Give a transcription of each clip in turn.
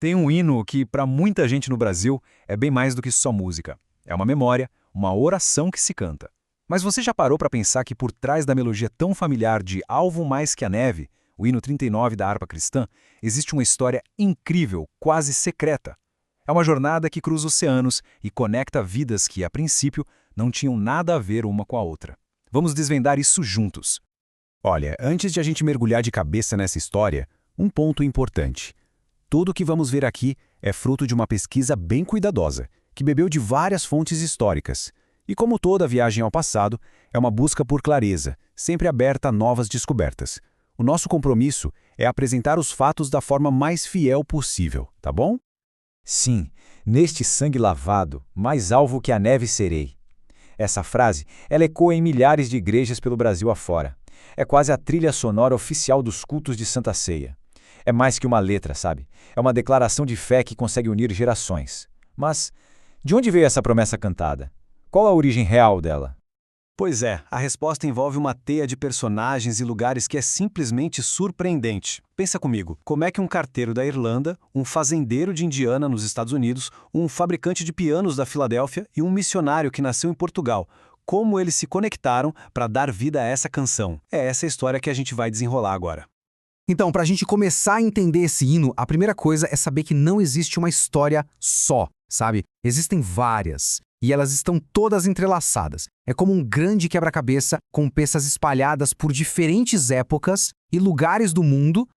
Tem um hino que, para muita gente no Brasil, é bem mais do que só música. É uma memória, uma oração que se canta. Mas você já parou para pensar que por trás da melodia tão familiar de Alvo Mais que a Neve, o hino 39 da harpa cristã, existe uma história incrível, quase secreta. É uma jornada que cruza oceanos e conecta vidas que, a princípio, não tinham nada a ver uma com a outra. Vamos desvendar isso juntos. Olha, antes de a gente mergulhar de cabeça nessa história, um ponto importante. Tudo o que vamos ver aqui é fruto de uma pesquisa bem cuidadosa, que bebeu de várias fontes históricas. E como toda viagem ao passado, é uma busca por clareza, sempre aberta a novas descobertas. O nosso compromisso é apresentar os fatos da forma mais fiel possível, tá bom? Sim, neste sangue lavado, mais alvo que a neve serei. Essa frase, ela ecoa em milhares de igrejas pelo Brasil afora. É quase a trilha sonora oficial dos cultos de Santa Ceia. É mais que uma letra, sabe? É uma declaração de fé que consegue unir gerações. Mas, de onde veio essa promessa cantada? Qual a origem real dela? Pois é, a resposta envolve uma teia de personagens e lugares que é simplesmente surpreendente. Pensa comigo, como é que um carteiro da Irlanda, um fazendeiro de Indiana nos Estados Unidos, um fabricante de pianos da Filadélfia e um missionário que nasceu em Portugal, como eles se conectaram para dar vida a essa canção? É essa a história que a gente vai desenrolar agora. Então, para a gente começar a entender esse hino, a primeira coisa é saber que não existe uma história só, sabe? Existem várias. E elas estão todas entrelaçadas. É como um grande quebra-cabeça com peças espalhadas por diferentes épocas e lugares do mundo.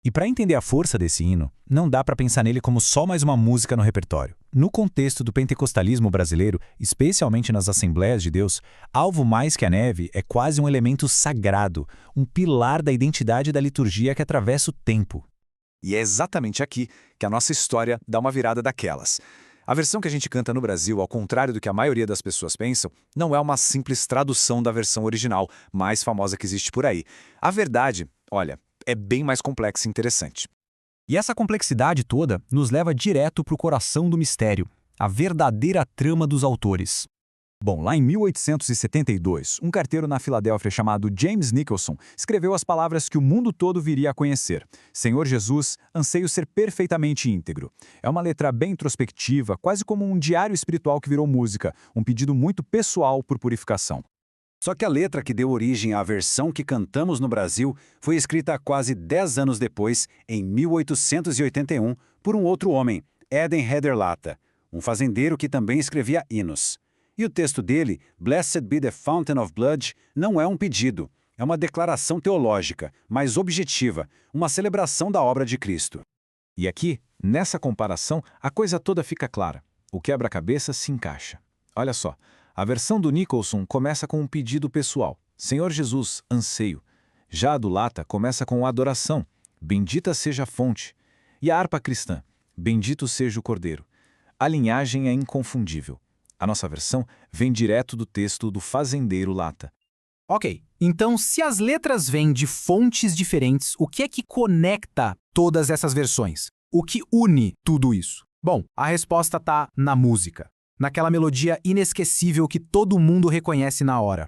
E para entender a força desse hino, não dá para pensar nele como só mais uma música no repertório. No contexto do pentecostalismo brasileiro, especialmente nas Assembleias de Deus, Alvo Mais que a Neve é quase um elemento sagrado, um pilar da identidade da liturgia que atravessa o tempo. E é exatamente aqui que a nossa história dá uma virada daquelas. A versão que a gente canta no Brasil, ao contrário do que a maioria das pessoas pensam, não é uma simples tradução da versão original, mais famosa que existe por aí. A verdade, olha, é bem mais complexa e interessante. E essa complexidade toda nos leva direto para o coração do mistério, a verdadeira trama dos autores. Bom, lá em 1872, um carteiro na Filadélfia chamado James Nicholson escreveu as palavras que o mundo todo viria a conhecer. Senhor Jesus, anseio ser perfeitamente íntegro. É uma letra bem introspectiva, quase como um diário espiritual que virou música, um pedido muito pessoal por purificação. Só que a letra que deu origem à versão que cantamos no Brasil foi escrita quase 10 anos depois, em 1881, por um outro homem, Eden Hederlata, um fazendeiro que também escrevia hinos. E o texto dele, Blessed be the Fountain of Blood, não é um pedido, é uma declaração teológica, mas objetiva, uma celebração da obra de Cristo. E aqui, nessa comparação, a coisa toda fica clara. O quebra-cabeça se encaixa. Olha só. A versão do Nicholson começa com um pedido pessoal, Senhor Jesus, anseio. Já a do Lata começa com adoração, bendita seja a fonte. E a harpa cristã, bendito seja o Cordeiro. A linhagem é inconfundível. A nossa versão vem direto do texto do fazendeiro Lata. Ok, então se as letras vêm de fontes diferentes, o que é que conecta todas essas versões? O que une tudo isso? Bom, a resposta está na música. Naquela melodia inesquecível que todo mundo reconhece na hora.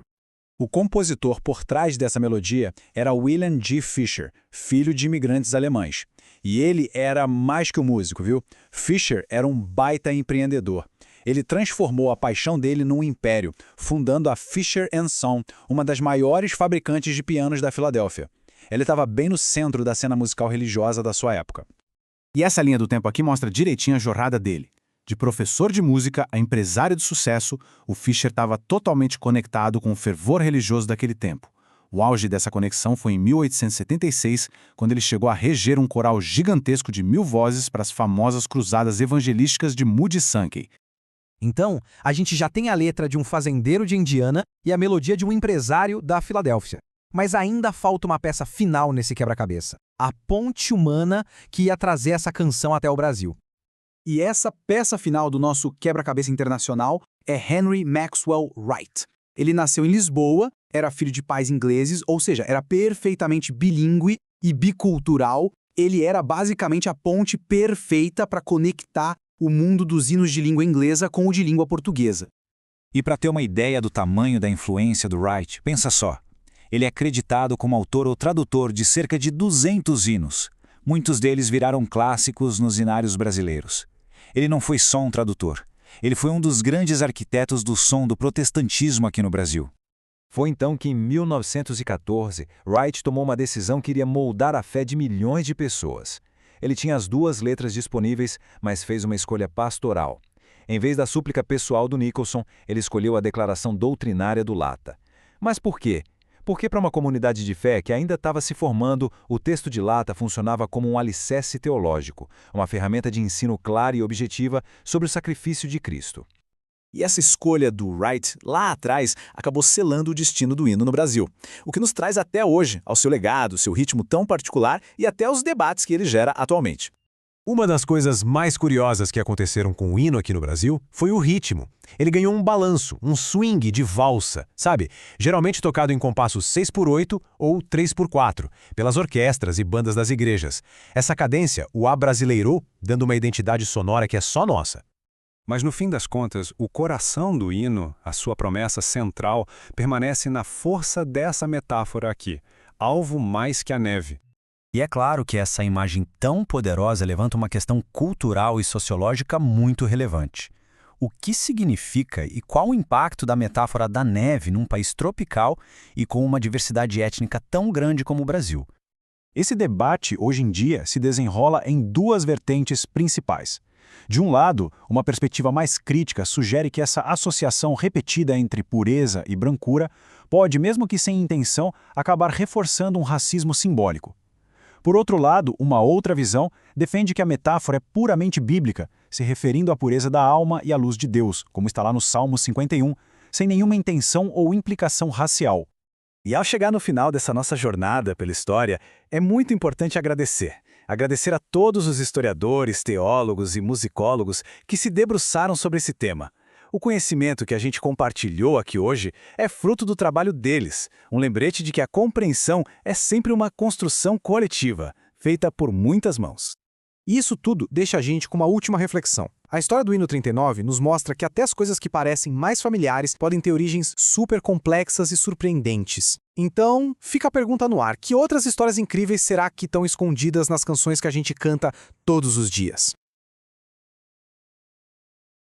O compositor por trás dessa melodia era William G. Fischer, filho de imigrantes alemães. E ele era mais que um músico, viu? Fischer era um baita empreendedor. Ele transformou a paixão dele num império, fundando a Fischer & Son, uma das maiores fabricantes de pianos da Filadélfia. Ele estava bem no centro da cena musical religiosa da sua época. E essa linha do tempo aqui mostra direitinho a jornada dele. De professor de música a empresário de sucesso, o Fischer estava totalmente conectado com o fervor religioso daquele tempo. O auge dessa conexão foi em 1876, quando ele chegou a reger um coral gigantesco de 1000 vozes para as famosas cruzadas evangelísticas de Moody Sankey. Então, a gente já tem a letra de um fazendeiro de Indiana e a melodia de um empresário da Filadélfia. Mas ainda falta uma peça final nesse quebra-cabeça. A ponte humana que ia trazer essa canção até o Brasil. E essa peça final do nosso quebra-cabeça internacional é Henry Maxwell Wright. Ele nasceu em Lisboa, era filho de pais ingleses, ou seja, era perfeitamente bilíngue e bicultural. Ele era basicamente a ponte perfeita para conectar o mundo dos hinos de língua inglesa com o de língua portuguesa. E para ter uma ideia do tamanho da influência do Wright, pensa só. Ele é acreditado como autor ou tradutor de cerca de 200 hinos. Muitos deles viraram clássicos nos hinários brasileiros. Ele não foi só um tradutor. Ele foi um dos grandes arquitetos do som do protestantismo aqui no Brasil. Foi então que, em 1914, Wright tomou uma decisão que iria moldar a fé de milhões de pessoas. Ele tinha as duas letras disponíveis, mas fez uma escolha pastoral. Em vez da súplica pessoal do Nicholson, ele escolheu a declaração doutrinária do Lata. Mas por quê? Porque para uma comunidade de fé que ainda estava se formando, o texto de Lata funcionava como um alicerce teológico, uma ferramenta de ensino clara e objetiva sobre o sacrifício de Cristo. E essa escolha do Wright, lá atrás, acabou selando o destino do hino no Brasil. O que nos traz até hoje ao seu legado, seu ritmo tão particular e até os debates que ele gera atualmente. Uma das coisas mais curiosas que aconteceram com o hino aqui no Brasil foi o ritmo. Ele ganhou um balanço, um swing de valsa, sabe? Geralmente tocado em compassos 6/8 ou 3/4, pelas orquestras e bandas das igrejas. Essa cadência o abrasileirou, dando uma identidade sonora que é só nossa. Mas no fim das contas, o coração do hino, a sua promessa central, permanece na força dessa metáfora aqui, alvo mais que a neve. E é claro que essa imagem tão poderosa levanta uma questão cultural e sociológica muito relevante. O que significa e qual o impacto da metáfora da neve num país tropical e com uma diversidade étnica tão grande como o Brasil? Esse debate, hoje em dia, se desenrola em duas vertentes principais. De um lado, uma perspectiva mais crítica sugere que essa associação repetida entre pureza e brancura pode, mesmo que sem intenção, acabar reforçando um racismo simbólico. Por outro lado, uma outra visão defende que a metáfora é puramente bíblica, se referindo à pureza da alma e à luz de Deus, como está lá no Salmo 51, sem nenhuma intenção ou implicação racial. E ao chegar no final dessa nossa jornada pela história, é muito importante agradecer. Agradecer a todos os historiadores, teólogos e musicólogos que se debruçaram sobre esse tema. O conhecimento que a gente compartilhou aqui hoje é fruto do trabalho deles, um lembrete de que a compreensão é sempre uma construção coletiva, feita por muitas mãos. E isso tudo deixa a gente com uma última reflexão. A história do hino 39 nos mostra que até as coisas que parecem mais familiares podem ter origens super complexas e surpreendentes. Então, fica a pergunta no ar: que outras histórias incríveis será que estão escondidas nas canções que a gente canta todos os dias?